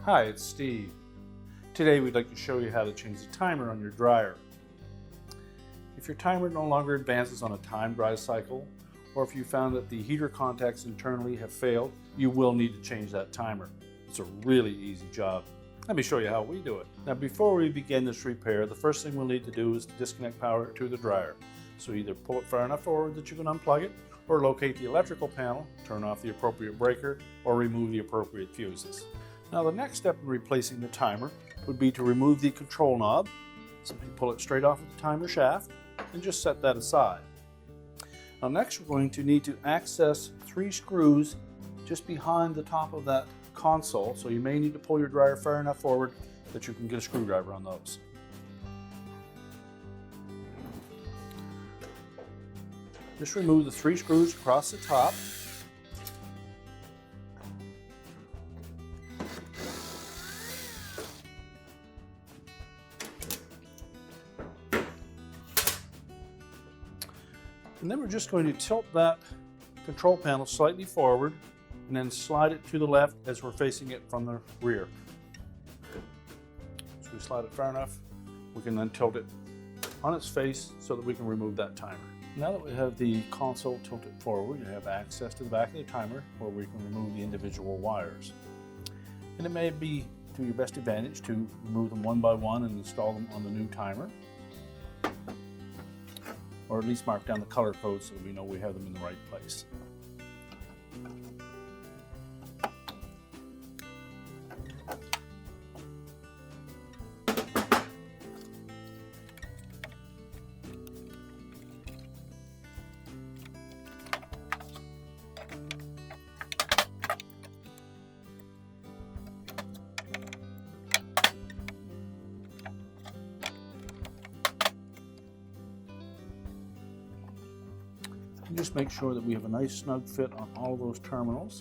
Hi, it's Steve. Today we'd like to show you how to change the timer on your dryer. If your timer no longer advances on a timed dry cycle, or if you found that the heater contacts internally have failed, you will need to change that timer. It's a really easy job. Let me show you how we do it. Now before we begin this repair, the first thing we'll need to do is to disconnect power to the dryer. So either pull it far enough forward that you can unplug it, or locate the electrical panel, turn off the appropriate breaker, or remove the appropriate fuses. Now the next step in replacing the timer would be to remove the control knob. Simply pull it straight off of the timer shaft and just set that aside. Now next we're going to need to access 3 screws just behind the top of that console, so you may need to pull your dryer far enough forward that you can get a screwdriver on those. Just remove the 3 screws across the top. And then we're just going to tilt that control panel slightly forward and then slide it to the left as we're facing it from the rear. So we slide it far enough, we can then tilt it on its face so that we can remove that timer. Now that we have the console tilted forward, you have access to the back of the timer where we can remove the individual wires. And it may be to your best advantage to remove them one by one and install them on the new timer, or at least mark down the color code so that we know we have them in the right place. And just make sure that we have a nice snug fit on all of those terminals.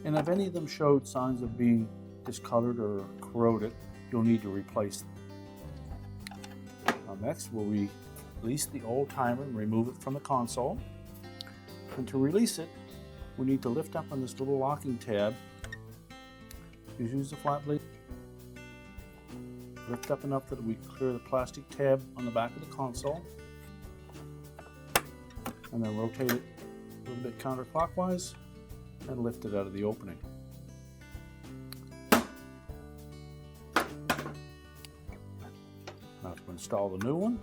And if any of them showed signs of being discolored or corroded, you'll need to replace them. Now next we'll release the old timer and remove it from the console. And to release it, we need to lift up on this little locking tab. Just use the flat blade. Lift up enough that we clear the plastic tab on the back of the console. And then rotate it a little bit counterclockwise and lift it out of the opening. Now to install the new one,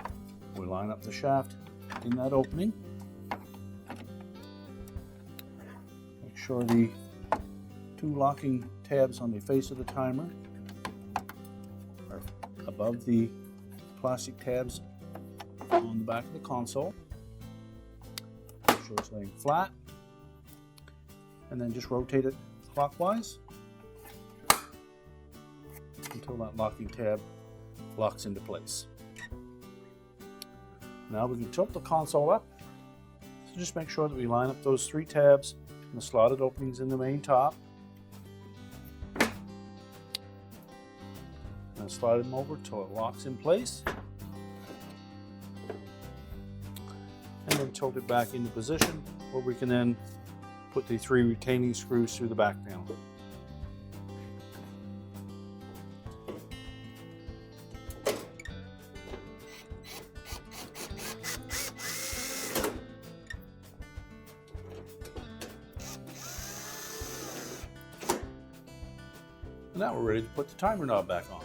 we line up the shaft in that opening. Make sure the 2 locking tabs on the face of the timer are above the plastic tabs on the back of the console. So it's laying flat, and then just rotate it clockwise until that locking tab locks into place. Now we can tilt the console up, so just make sure that we line up those 3 tabs and the slotted openings in the main top, and slide them over until it locks in place. And then tilt it back into position where we can then put the 3 retaining screws through the back panel. And now we're ready to put the timer knob back on.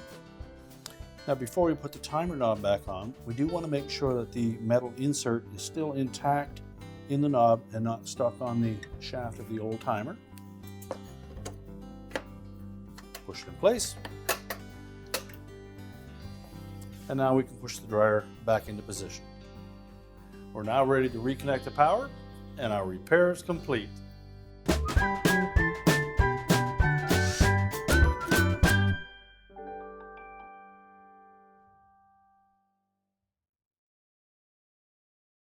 Now before we put the timer knob back on, we do want to make sure that the metal insert is still intact in the knob and not stuck on the shaft of the old timer. Push it in place. And now we can push the dryer back into position. We're now ready to reconnect the power, and our repair is complete.